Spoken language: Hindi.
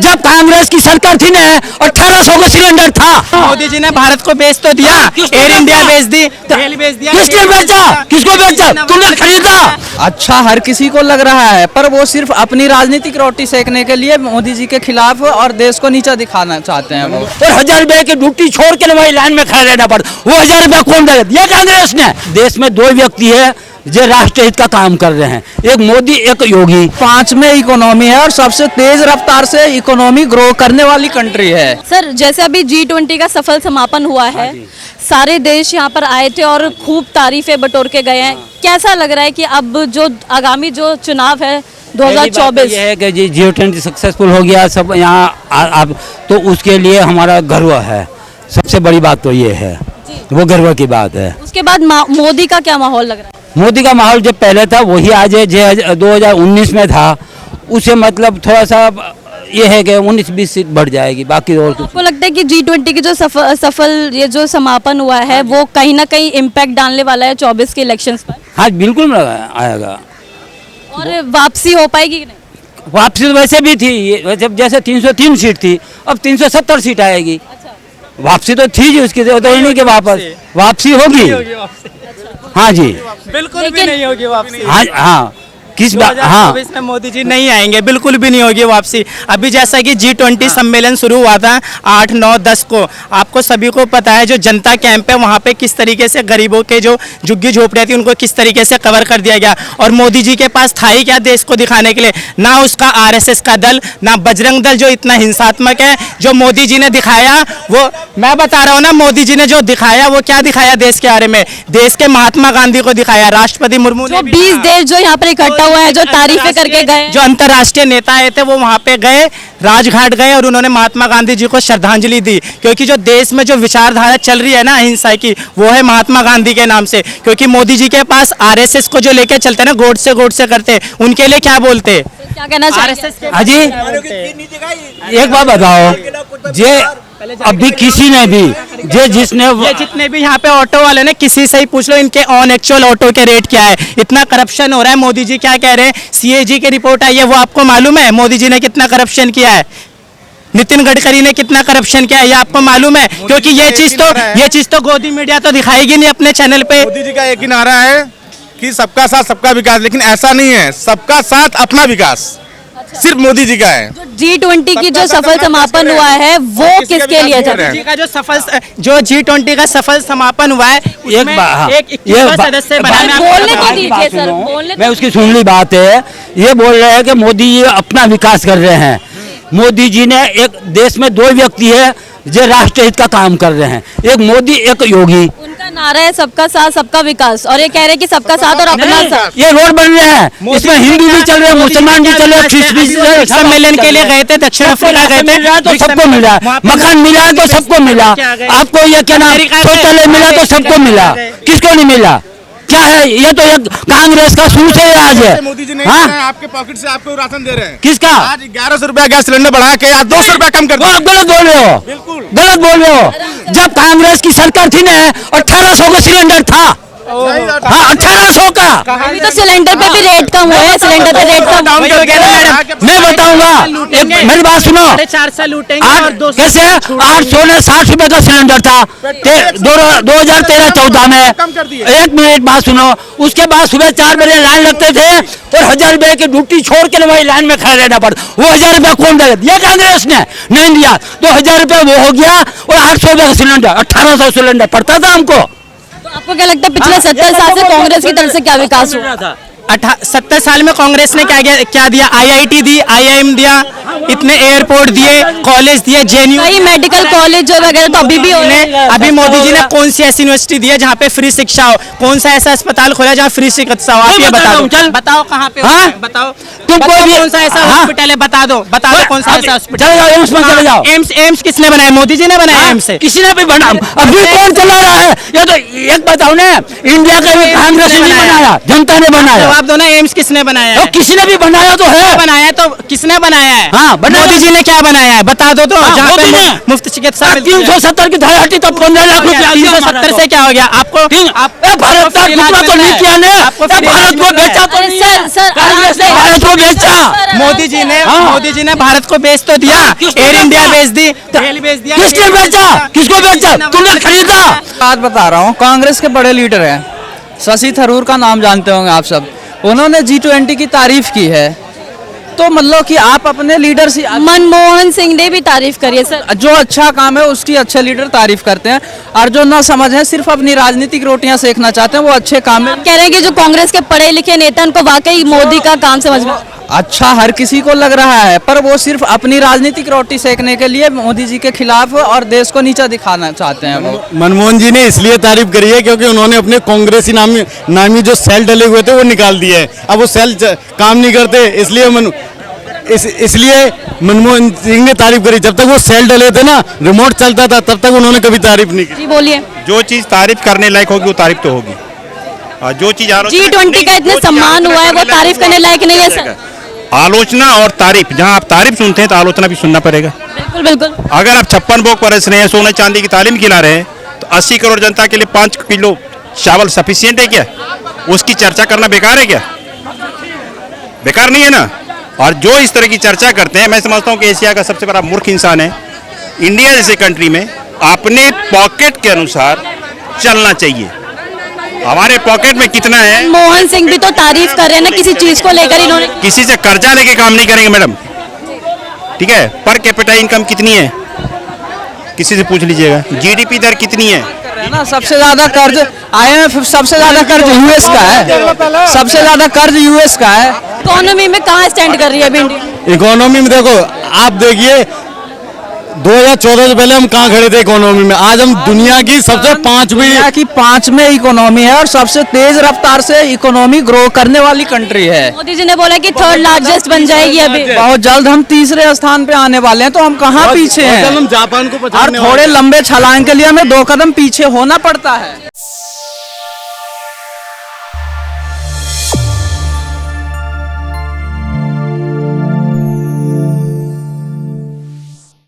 जब कांग्रेस की सरकार थी ना 1800 का सिलेंडर था। मोदी जी ने भारत को बेच तो दिया, एयर इंडिया बेच दी, रेल बेच दिया। किसने बेचा? किसको बेचा? तुमने खरीदा? अच्छा हर किसी को लग रहा है, पर वो सिर्फ अपनी राजनीतिक रोटी सेकने के लिए मोदी जी के खिलाफ और देश को नीचा दिखाना चाहते हैं वो। और 1000 रुपए की ड्यूटी छोड़ के वही लाइन में खड़ा रहना पड़, वो 1000 रुपया कौन देगा? दिया कांग्रेस ने। देश में दो व्यक्ति है जो राष्ट्र हित का काम कर रहे हैं, एक मोदी एक योगी। 5 में इकोनॉमी है और सबसे तेज रफ्तार से इकोनॉमी ग्रो करने वाली कंट्री है। सर जैसे अभी G20 का सफल समापन हुआ है, सारे देश यहाँ पर आए थे और खूब तारीफें बटोर के गए हैं। कैसा लग रहा है कि अब जो आगामी जो चुनाव है 2024 ये है कि G20 सक्सेसफुल हो गया सब यहाँ अब, तो उसके लिए हमारा गर्व है। सबसे बड़ी बात तो ये है, वो गर्व की बात है। उसके बाद मोदी का क्या माहौल लग रहा है? मोदी का माहौल जो पहले था वही आज है, जो 2019 में था उसे मतलब थोड़ा सा ये है कि 19-20 सीट बढ़ जाएगी, बाकी और कुछ। आपको लगता है कि G20 की जो सफल ये जो समापन हुआ है वो कहीं ना कहीं इम्पैक्ट डालने वाला है 24 के इलेक्शंस पर? हाँ बिल्कुल आएगा। और वापसी हो पाएगी कि नहीं? वापसी तो वैसे भी थी, वैसे जैसे 303 सीट थी अब 370 सीट आएगी। वापसी तो थी जी उसकी, तो नहीं कि वापसी होगी। हाँ जी बिल्कुल भी नहीं होगी वापसी। हाँ हाँ किस बात? हाँ 2024 में मोदी जी नहीं आएंगे, बिल्कुल भी नहीं होगी वापसी। अभी जैसा कि G20 सम्मेलन शुरू हुआ था 8, 9, 10 को, आपको सभी को पता है जो जनता कैंप है वहाँ पे किस तरीके से गरीबों के जो झुग्गी झोपड़ियाँ थी उनको किस तरीके से कवर कर दिया गया। और मोदी जी के पास था ही क्या देश को दिखाने के लिए? ना उसका RSS का दल, ना बजरंग दल जो इतना हिंसात्मक है। जो मोदी जी ने दिखाया वो मैं बता रहा हूँ ना, मोदी जी ने जो दिखाया वो क्या दिखाया देश के बारे में? देश के महात्मा गांधी को दिखाया, राष्ट्रपति मुर्मू ने 20 देश जो यहाँ पर इकट्ठा हुआ है, जो तारीफें करके गए, जो अंतर्राष्ट्रीय नेता आए थे वो वहाँ पे गए, राजघाट गए और उन्होंने महात्मा गांधी जी को श्रद्धांजलि दी। क्योंकि जो देश में जो विचारधारा चल रही है ना अहिंसा की, वो है महात्मा गांधी के नाम से। क्योंकि मोदी जी के पास RSS को जो लेके चलते हैं ना, गोड से करते, उनके लिए क्या बोलते? क्या कहना चाहिए? हाँ जी एक बात बताओ, जे अभी किसी ने भी जिसने ये जितने भी यहाँ पे ऑटो वाले ने किसी से ही पूछ लो इनके ऑन एक्चुअल ऑटो के रेट क्या है। इतना करप्शन हो रहा है। मोदी जी क्या कह रहे हैं? CAG की रिपोर्ट आई है, वो आपको मालूम है मोदी जी ने कितना करप्शन किया है? नितिन गडकरी ने कितना करप्शन किया है ये आपको मालूम है? क्योंकि ये चीज तो गोदी मीडिया तो दिखाएगी नहीं अपने चैनल पे। मोदी जी का एक ही नारा है कि सबका साथ सबका विकास, लेकिन ऐसा नहीं है। सबका साथ अपना विकास सिर्फ मोदी जी का है। G20 की जो सफल समापन हुआ है वो किसके लिए था? जी का जो G20 का सफल समापन हुआ है एक सदस्य बनाना। बोलने तो दीजिए सर, बोलने मैं उसकी सुन ली बात है। ये बोल रहे हैं कि मोदी जी अपना विकास कर रहे हैं। मोदी जी ने एक देश में दो व्यक्ति है जो राष्ट्र हित का काम कर रहे हैं, एक मोदी एक योगी। उनका नारा है सबका साथ सबका विकास, और ये कह रहे हैं कि सबका साथ और अपना साथ। ये रोड बन रहे हैं, इसमें हिंदू भी चल रहे हैं, मुसलमान भी चल रहे हैं, ख्रिस्त भी चल रहे हैं। सम्मेलन के लिए गए थे, दक्षिण अफ्रीका गए थे, तो सबको मिला। मकान मिला तो सबको मिला। आपको ये क्या नाम शौचालय मिला तो सबको मिला, किसको नहीं मिला? क्या है ये? तो एक कांग्रेस का शुरू से आज है। मोदी जी नहीं दे रहे हैं, आपके पॉकेट से आपको राशन दे रहे हैं। किसका? आज 1100 रुपया गैस सिलेंडर बढ़ा के आज 200 रुपया कम कर दिया। आप गलत बोल रहे हो, बिल्कुल गलत बोल रहे हो। जब कांग्रेस की सरकार थी ना 1800 का सिलेंडर था। हाँ 1800 का। अभी तो सिलेंडर पे भी रेट कम हुआ है, सिलेंडर पे रेट कम। मैं बताऊंगा, मेरी बात सुनो। 400 लूटेंगे। कैसे 800 ने 60 रुपए का सिलेंडर था 2013-14 में। एक मिनट बात सुनो। उसके बाद सुबह 4 बजे लाइन लगते थे और 1000 रुपए की ड्यूटी छोड़ के वही लाइन में खड़ा रहना पड़ता। वो 1000 रुपया कौन देगा? दिया कांग्रेस ने नहीं दिया, तो 1000 रुपया वो हो गया और 800 रुपए का सिलेंडर, 1800 सिलेंडर पड़ता था हमको। तो आपको क्या लगता है पिछले 70 साल से कांग्रेस की तरफ से क्या विकास हुआ था? 70 साल में कांग्रेस ने क्या दिया? IIT दी, IIM दिया, इतने एयरपोर्ट दिए, कॉलेज दिए, JNU, कई मेडिकल कॉलेज वगैरह तो अभी भी हो रहे हैं। अभी मोदी जी ने कौन सी ऐसी यूनिवर्सिटी दी है जहाँ पे फ्री शिक्षा हो? कौन सा ऐसा अस्पताल खोला जहाँ फ्री चिकित्सा हो? आप ये बताओ कहाँ पे? बताओ कौन सा ऐसा हॉस्पिटल है? बता दो कौन सा ऐसा हॉस्पिटल? एम्स किसने बनाया? मोदी जी ने बनाया एम्स? किसी ने भी बना, अभी कौन चला रहा है? ये तो एक बताओ ना, इंडिया का कांग्रेस ने बनाया, जनता ने बनाया। जवाब दो ना, एम्स किसने बनाया तो है? किसी ने भी बनाया तो है। बनाया है तो किसने बनाया है? हाँ, बनाया। मोदी जी ने क्या बनाया है बता दो तो। हाँ, जहाँ पे मोदी ने। मुफ्त चिकित्सा मिलती है। 370 की धारा हटी तो 15 लाख रुपया 370 से क्या हो गया आपको? भारत का टुकड़ा तो नहीं किया ने, भारत को बेचा तो अरे नहीं सर, है। सर, कांग्रेस ने भारत को बेचा। मोदी जी ने हाँ। मोदी जी ने भारत को बेच तो दिया, किसने एयर इंडिया बेचा? बेच दी, रेल बेच दिया। किसने बेचा? किसको बेचा? तुमने खरीदा? बात बता रहा हूँ, कांग्रेस के बड़े लीडर हैं, शशि थरूर का नाम जानते होंगे आप सब, उन्होंने G20 की तारीफ की है। तो मतलब कि आप अपने लीडर से मनमोहन सिंह ने भी तारीफ करी है सर। जो अच्छा काम है उसकी अच्छे लीडर तारीफ करते हैं, और जो ना समझ है सिर्फ अपनी राजनीतिक रोटियां सेकना चाहते हैं वो अच्छे काम में। आप कह रहे हैं कि जो कांग्रेस के पढ़े लिखे नेता उनको वाकई मोदी का काम समझ में अच्छा हर किसी को लग रहा है, पर वो सिर्फ अपनी राजनीतिक रोटी सेकने के लिए मोदी जी के खिलाफ और देश को नीचा दिखाना चाहते हैं वो। मनमोहन जी ने इसलिए तारीफ करी है क्योंकि उन्होंने अपने कांग्रेसी नामी जो सेल डले हुए थे वो निकाल दिए हैं। अब वो सेल काम नहीं करते, इसलिए मनमोहन सिंह ने तारीफ करी। जब तक वो सेल डले थे ना, रिमोट चलता था, तब तक उन्होंने कभी तारीफ नहीं की। जी बोलिए। जो चीज तारीफ करने लायक होगी वो तारीफ तो होगी, और जो चीज G20 का इतने सम्मान हुआ है वो तारीफ करने लायक नहीं है सर। आलोचना और तारीफ, जहां आप तारीफ सुनते हैं तो आलोचना भी सुनना पड़ेगा। बिल्कुल बिल्कुल। अगर आप 56 भोग परस रहे हैं, सोने चांदी की तालीम खिला रहे हैं, तो 80 करोड़ जनता के लिए 5 किलो चावल सफिशियंट है क्या? उसकी चर्चा करना बेकार है क्या? बेकार नहीं है ना। और जो इस तरह की चर्चा करते हैं, मैं समझता हूं कि एशिया का सबसे बड़ा मूर्ख इंसान है। इंडिया जैसे कंट्री में अपने पॉकेट के अनुसार चलना चाहिए। हमारे पॉकेट में कितना है? मोहन सिंह भी तो तारीफ कर रहे हैं ना किसी चीज को लेकर, इन्होंने किसी से कर्जा लेके काम नहीं करेंगे मैडम, ठीक है? पर कैपिटा इनकम कितनी है किसी से पूछ लीजिएगा। जीडीपी दर कितनी है? ना सबसे ज्यादा कर्ज IMF, सबसे ज्यादा कर्ज यूएस का है, सबसे ज्यादा कर्ज यूएस का है। इकोनॉमी में कहाँ स्टैंड कर रही है अभी इंडिया? इकोनॉमी में देखो, आप देखिए 2014 से पहले हम कहाँ खड़े थे इकोनॉमी में, आज हम दुनिया की सबसे दुनिया की 5वीं इकोनॉमी है और सबसे तेज रफ्तार से इकोनॉमी ग्रो करने वाली कंट्री है। मोदी जी ने बोला कि 3rd लार्जेस्ट बन जाएगी अभी। बहुत जल्द हम 3रे स्थान पे आने वाले हैं, तो हम कहाँ पीछे हैं? हम जापान को और थोड़े लंबे छलांग के लिए हमें 2 कदम पीछे होना पड़ता है।